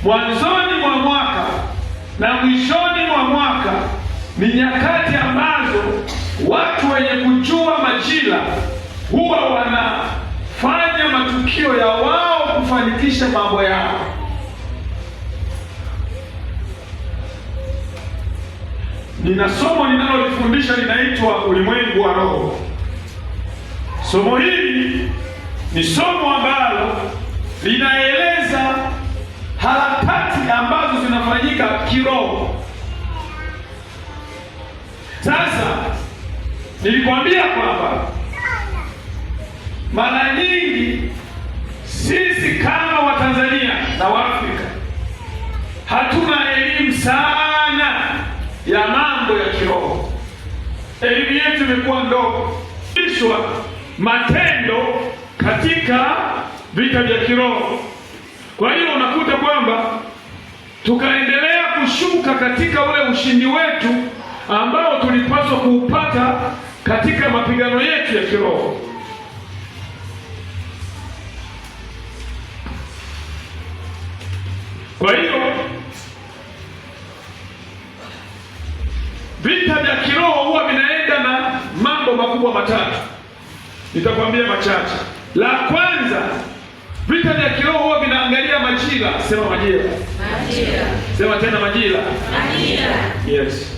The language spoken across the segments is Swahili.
mwanzoni mwa mwaka na mwishoni mwa mwaka ni nyakati ambazo watu wenye kujua majira huwa wanafanya matukio ya wao kufanikisha mambo yao. Nina somo ninalolifundisha linaitwa ulimwengu wa roho. Somo hili ni somo ambalo linaeleza harakati ambazo zinafanyika kiroho. Sasa nilikwambia kwamba mara nyingi sisi kama Watanzania na Waafrika hatuna elimu sana ya mambo ya kiroho. Elimu yetu imekuwa ndogo. Ishwa matendo katika vita vya kiroho. Kwa hiyo unakuta kwamba tukaendelea kushuka katika ule ushindi wetu ambao tulipaswa kuupata katika mapigano yetu ya kiroho. Kwa hiyo vita vya kiroho huwa vinaenda na mambo makubwa matatu. Nitakwambia machache. La kwanza, vita vya kiroho huwa vinaangalia majira. Sema majira. Majira. Sema tena majira. Majira. Yes.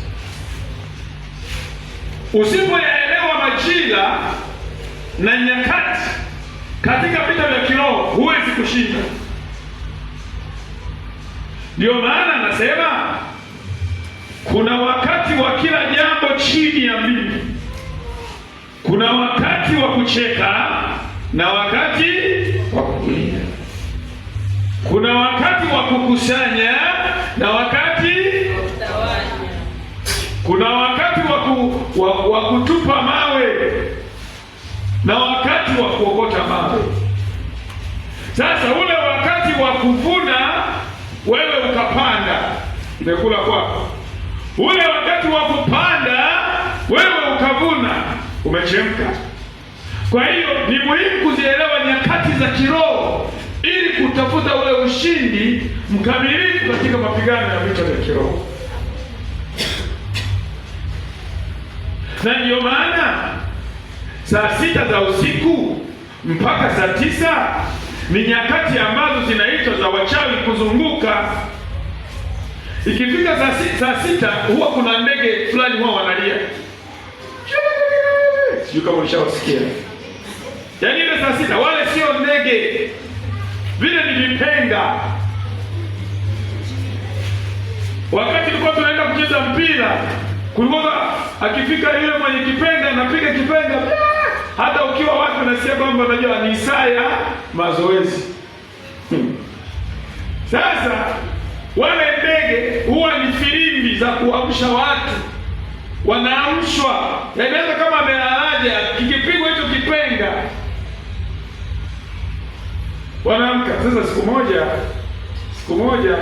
Usipoyaelewa majira na nyakati katika vita vya kiroho huwezi kushinda. Ndio maana nasema kuna wakati wa kila jambo chini ya mbingu. Kuna wakati wa kucheka na wakati wa kulia. Kuna wakati wa kukusanya na wakati kutawanya. Kuna wakati wa kutupa mawe na wakati wa kuokota mawe. Sasa ule wakati wa kuvuna wewe ukapanda, imekula kwako. Ule wakati wa kupanda wewe ukavuna, umechemka. Kwa hiyo ni muhimu kuzielewa nyakati za kiroho ili kutafuta ule ushindi mkamilifu katika mapigano ya vita vya kiroho. Na ndio maana saa 6 za usiku mpaka saa 9 ni nyakati ambazo zinaitwa za wachawi kuzunguka. Ikifika saa 6 huwa kuna ndege fulani huwa wanalia. Sijui kama ulishawasikia. Yaani ile saa 6 wale sio ndege, vile ni vipenga. Wakati tulikuwa tunaenda kucheza mpira, kulikuwa akifika yule mwenye kipenga anapiga kipenga, hata ukiwa watu unasikia kwamba unajua ni saa ya mazoezi. Sasa wale ndege huwa ni filimbi za kuamsha watu, wanaamshwa. Yaani kama amelalaje, kikipigwa hicho kipenga wanaamka. Sasa siku moja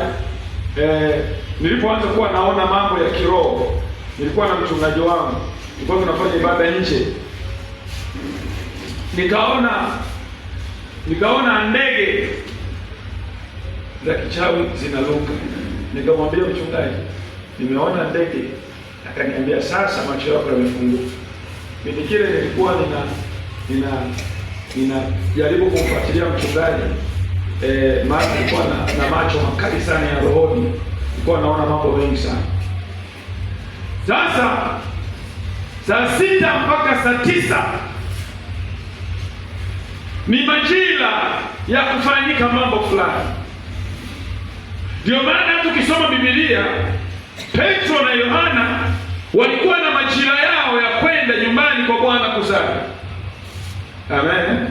nilipoanza kuwa naona mambo ya kiroho, nilikuwa na mchungaji wangu, tulikuwa tunafanya ibada nje, nikaona ndege za kichawi zinaruka. Nikamwambia mchungaji, nimeona ndege. Akaniambia, sasa macho yako yamefunguka. Mimi kile nilikuwa ninajaribu kumfuatilia mchungaji, maana nilikuwa na macho makali sana ya rohoni, nilikuwa naona mambo mengi sana. Sasa saa 6 mpaka saa 9 ni majira ya kufanyika mambo fulani. Ndio maana tukisoma Biblia, Petro na Yohana walikuwa na majira yao ya kwenda nyumbani kwa Bwana kuzaa. Amen. Amen.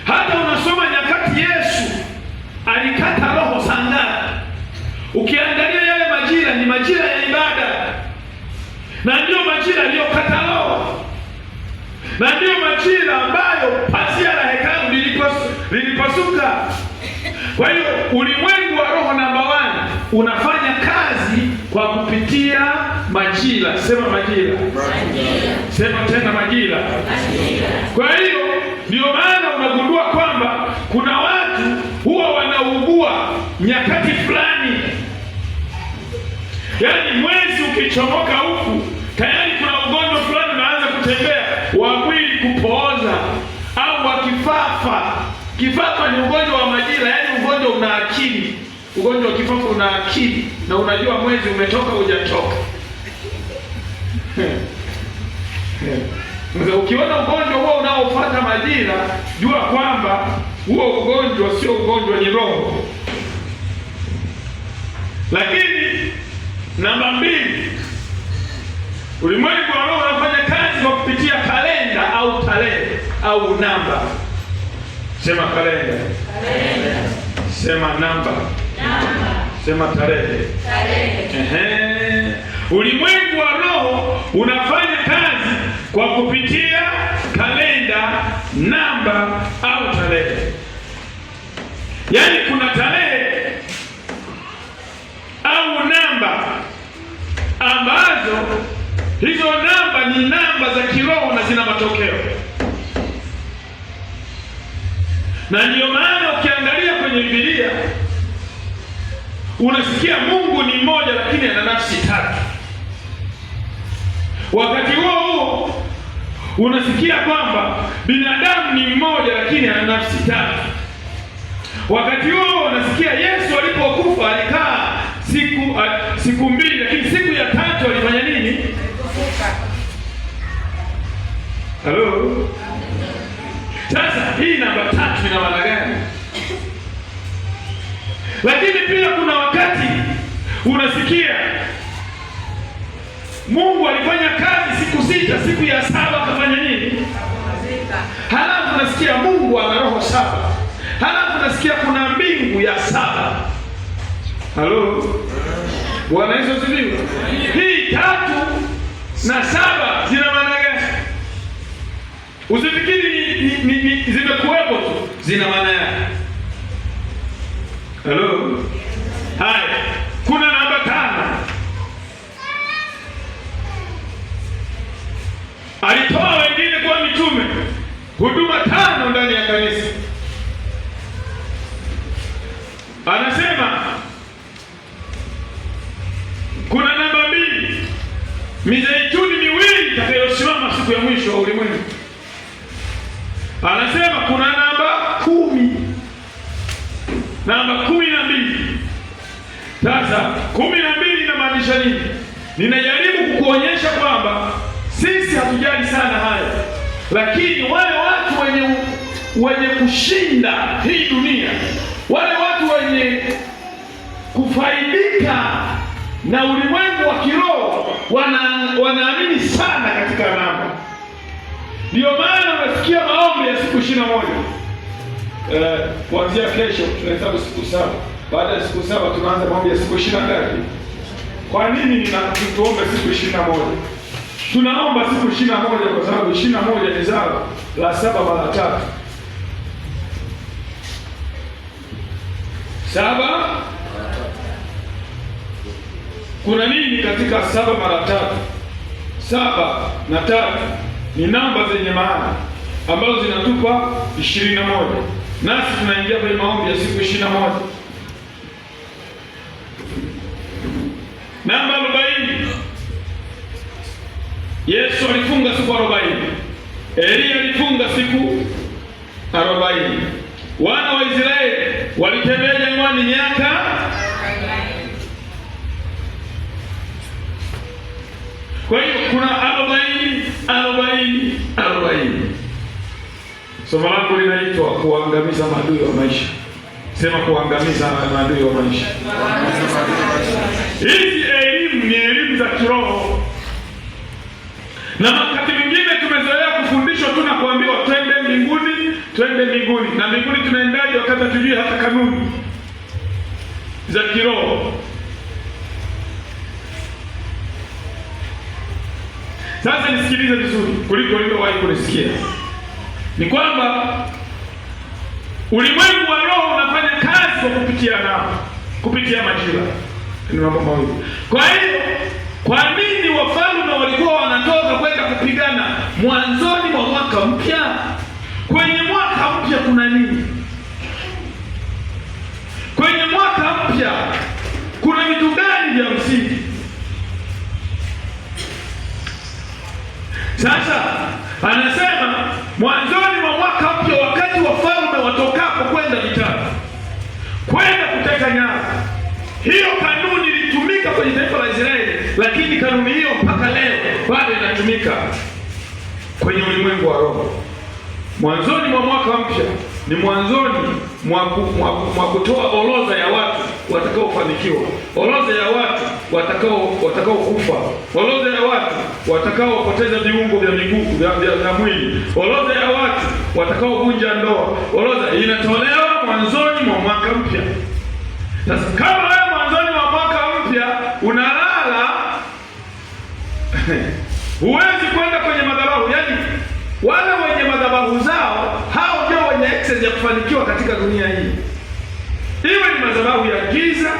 Hata unasoma nyakati Yesu alikata roho saa ngapi? Ukiangalia yale majira ni majira ya ibada, na ndio majira aliyokata roho, na ndio majira ambayo pazia la hekalu lilipasuka. Kwa hiyo ulimwengu wa roho namba 1 unafanya kazi kwa kupitia majira. Sema majira. Majira. Sema tena majira. Majira. Kwa hiyo ndio maana unagundua kwa kuna watu huwa wanaugua nyakati fulani, yaani mwezi ukichomoka huku tayari kuna ugonjwa fulani unaanza kutembea wa mwili kupooza, au wa kifafa. Kifafa ni ugonjwa wa majira, yaani ugonjwa una akili. Ugonjwa wa kifafa una akili na unajua mwezi umetoka hujatoka. Ukiona ugonjwa huo unaofuata majira, jua kwamba huo ugonjwa sio ugonjwa, ni roho. Lakini namba 2, ulimwengu wa roho unafanya kazi kwa kupitia kalenda au tarehe au namba. Sema kalenda. Sema namba. Sema tarehe. Ulimwengu wa roho unafanya kazi kwa kupitia kalenda, namba au tarehe. Yaani kuna tarehe au namba ambazo hizo namba ni namba za kiroho na zina matokeo. Na ndio maana ukiangalia kwenye Biblia unasikia Mungu ni mmoja lakini ana nafsi 3. Wakati huo unasikia kwamba binadamu ni mmoja lakini ana nafsi 3. Wakati huo unasikia Yesu alipokufa alikaa siku 2, lakini siku ya 3 alifanya nini? Halo? Sasa hii namba 3 ina maana gani? Lakini pia kuna wakati unasikia Mungu alifanya kazi siku 6, siku ya 7 akafanya nini? Halafu unasikia Mungu ana roho 7. Halafu unasikia kuna mbingu ya 7. Halo? Bwana Yesu asifiwe. Hii 3 na 7 zina maana gani? Usifikiri ni zimekuwepo tu, zina maana yake. Halo? Haya, kuna namba 5. Alitoa wengine kuwa mitume, huduma 5 ndani ya kanisa. Anasema kuna namba 2, mizeituni miwili itakayosimama siku ya mwisho wa ulimwengu. Anasema kuna namba 10, namba 12. Sasa 12 inamaanisha nini? Ninajaribu kukuonyesha kwamba sisi hatujali sana hayo, lakini wale watu wenye kushinda hii dunia, wale watu wenye kufaidika na ulimwengu wa kiroho wanaamini sana katika namba. Ndio maana unasikia maombi ya siku 21. Kuanzia kesho tunahesabu siku 7. Baada ya siku 7 tunaanza maombi ya siku 20. Kwa nini tuombe siku 21? Tunaomba siku 21 kwa sababu 21 ni zao la 7 mara 3. 7. Kuna nini katika 7 mara 3? 7 na 3 ni namba zenye maana ambazo zinatupa 21. Nasi tunaingia kwenye maombi ya siku 21. Namba 40. Yesu alifunga siku 40. Elia alifunga siku 40. Wana wa Israeli walitembea jangwani miaka 40. Kwa hiyo kuna 40. Somo langu linaitwa kuangamiza maadui wa maisha. Sema kuangamiza maadui wa maisha. Hizi elimu ni elimu za kiroho. Na wakati mwingine tumezoea kufundishwa tu na kuambiwa twende mbinguni. Na mbinguni tunaendaje wakati hatujui hata kanuni za kiroho? Sasa nisikilize vizuri kuliko ulivyowahi kunisikia. Ni kwamba ulimwengu wa roho unafanya kazi kwa kupitia majira. Ni mambo mawili. Kwa hiyo kwa nini wafalme walikuwa wanatoka kwenda kupigana mwanzoni mwa mwaka mpya? Kwenye mwaka mpya kuna nini? bado inatumika kwenye ulimwengu wa roho. Mwanzoni mwa mwaka mpya ni mwanzoni mwa kutoa orodha ya watu watakaofanikiwa, orodha ya watu watakao kufa, orodha ya watu watakaopoteza viungo vya miguu vya mwili, orodha ya watu watakaovunja ndoa. Orodha inatolewa mwanzoni mwa mwaka mpya. Sasa kama wewe mwanzoni mwa mwaka mpya unalala huwezi kwenda kwenye madhabahu. Yaani wale wenye madhabahu zao hao ndio wenye access ya kufanikiwa katika dunia hii, iwe ni madhabahu ya giza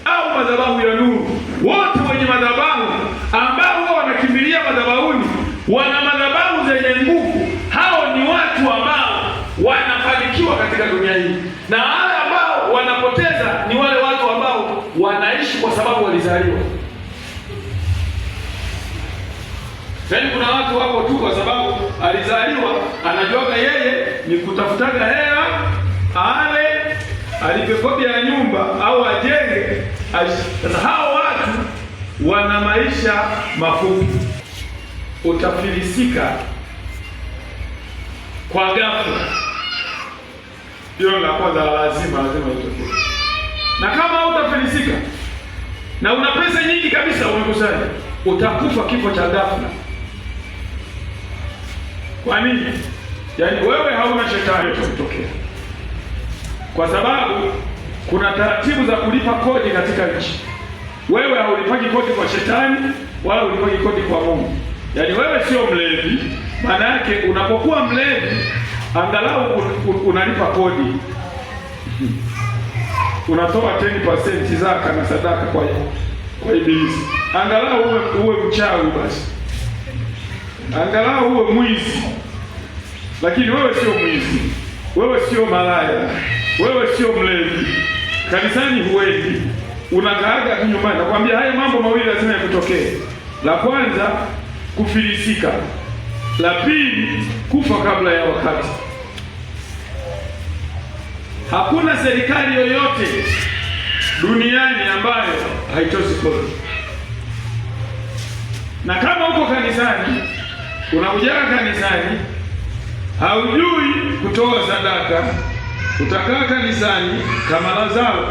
au madhabahu ya nuru. Wote wenye madhabahu ambao wanakimbilia madhabahuni, wana madhabahu zenye nguvu, hao ni watu ambao wanafanikiwa katika dunia hii. Na wale ambao wanapoteza ni wale watu ambao wanaishi kwa sababu walizaliwa. Yaani kuna watu wako tu kwa sababu alizaliwa, anajuaga yeye ni kutafutaga hela, ale alipe kodi ya nyumba au ajenge. Sasa hao watu wana maisha mafupi. Utafilisika kwa ghafla. Hilo la kwanza lazima itokee. Na kama utafilisika na una pesa nyingi kabisa umekusanya, utakufa kifo cha ghafla. Kwa nini? Yaani wewe hauna shetani kutokea. Kwa sababu kuna taratibu za kulipa kodi katika nchi. Wewe haulipaki kodi kwa shetani wala haulipaki kodi kwa Mungu. Yaani wewe sio mlevi, maana yake unapokuwa mlevi angalau unalipa kodi. Unatoa 10% zaka na sadaka kwa ibilisi. Angalau uwe mchawi basi. Angalau uwe mwizi. Lakini wewe sio mwizi, wewe sio malaya, wewe sio mlevi, kanisani huendi, unakaaga tu nyumbani. Nakwambia haya mambo mawili lazima yakutokee. La kwanza kufilisika, la pili kufa kabla ya wakati. Hakuna serikali yoyote duniani ambayo haitosi kodi. Na kama uko kanisani, unakuja kanisani, haujui kutoa sadaka, utakaa kanisani kama Lazaro,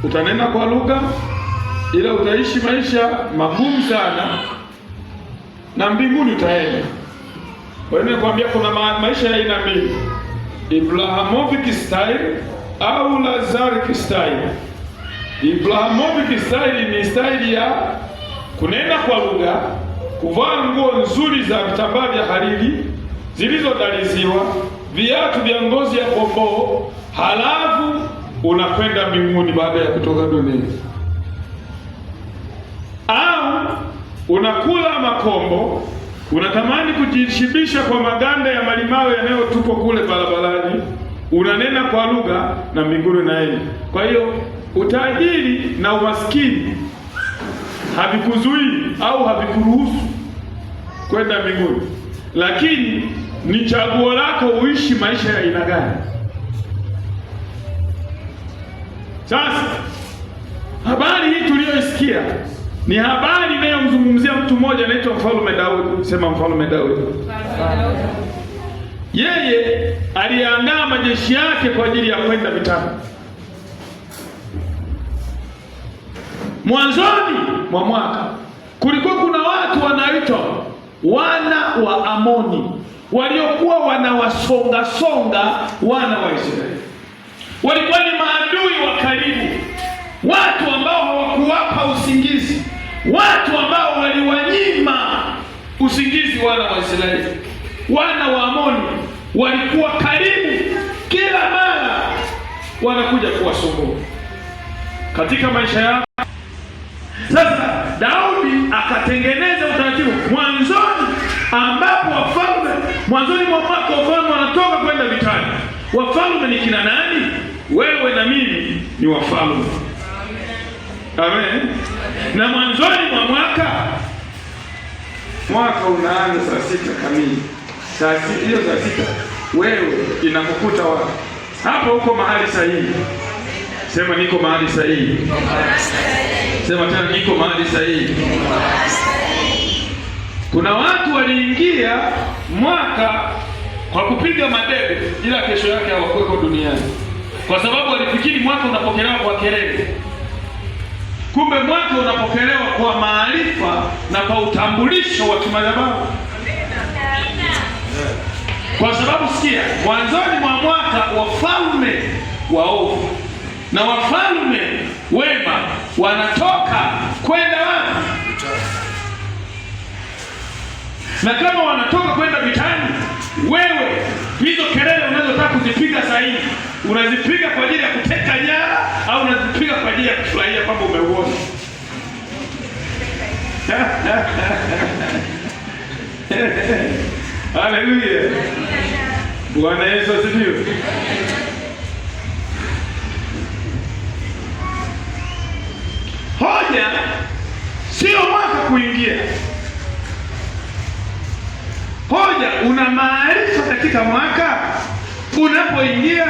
utanena kwa lugha, ila utaishi maisha magumu sana, na mbinguni utaenda. Kwa hiyo nakwambia kuna maisha ya aina mbili, Ibrahamovic style au Lazaric style. Ibrahamovic style ni style ya kunena kwa lugha, kuvaa nguo nzuri za vitambaa vya hariri zilizodaliziwa, viatu vya ngozi ya pomboo, halafu unakwenda mbinguni baada ya kutoka duniani. Au unakula makombo, unatamani kujishibisha kwa maganda ya malimao yanayotupwa kule barabarani, unanena kwa lugha na mbinguni naenda. Kwa hiyo utajiri na umaskini havikuzuii au havikuruhusu kwenda mbinguni, lakini ni chaguo lako uishi maisha ya aina gani. Sasa habari hii tuliyoisikia ni habari inayomzungumzia mtu mmoja anaitwa Mfalme Daudi. Sema Mfalme Daudi. Yeye aliandaa majeshi yake kwa ajili ya kwenda vitani. Mwanzoni mwa mwaka kulikuwa kuna watu wanaitwa wana wa Amoni waliokuwa wanawasonga wana wa Israeli. Walikuwa ni maadui wa karibu, watu ambao hawakuwapa usingizi, watu ambao waliwanyima usingizi wana wa Israeli. Wana wa Amoni walikuwa karibu, kila mara wanakuja kuwasumbua katika maisha yao. Sasa Daudi akatengeneza utaratibu mwanzoni, ambapo mwanzoni mwa mwaka wafalme wanatoka kwenda vitani. Wafalme ni kina nani? Wewe na mimi ni wafalme. Amen. Na mwanzoni mwa mwaka unaanza saa 6 kamili. Saa 6 hiyo, saa 6 wewe inakukuta wapi? Hapo uko mahali sahihi. Sema niko mahali sahihi. Sema tena niko mahali sahihi. Kuna watu waliingia mwaka kwa kupiga madebe, ila kesho yake hawakuweko duniani, kwa sababu walifikiri mwaka unapokelewa kwa kelele. Kumbe mwaka unapokelewa kwa maarifa na kwa utambulisho wa kimadhabahu. Kwa sababu sikia, mwanzoni mwa mwaka wafalme waovu na wafalme wema wanatoka kwenda wapi? Na kama wanatoka kwenda vitani, wewe hizo kelele unazotaka kuzipiga sasa hivi unazipiga kwa ajili ya kuteka nyara au unazipiga kwa ajili ya kufurahia kwamba umeuona? Haleluya. Bwana Yesu asifiwe. Hoja sio mwaka kuingia. Hoja una maarifa katika mwaka unapoingia.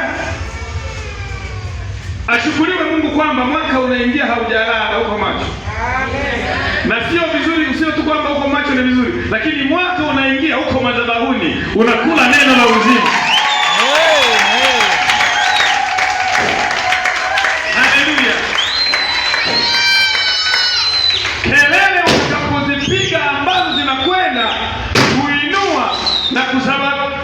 Ashukuriwe Mungu kwamba mwaka unaingia haujalala, uko macho. Amen. Na sio vizuri usio tu kwamba uko macho ni vizuri, lakini mwaka unaingia uko madhabahuni, unakula neno la uzima. Haleluya. Kelele utakapozipiga ambazo zinakwenda kuinua na kusababisha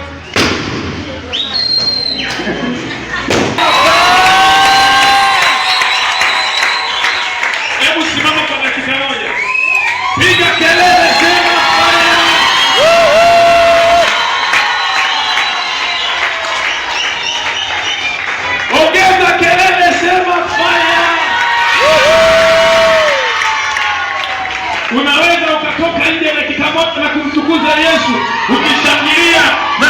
piga kelele, sema fire. Ongeza kelele, sema fire. Unaweza ukatoka nje dakika moja na kumtukuza Yesu ukishangilia na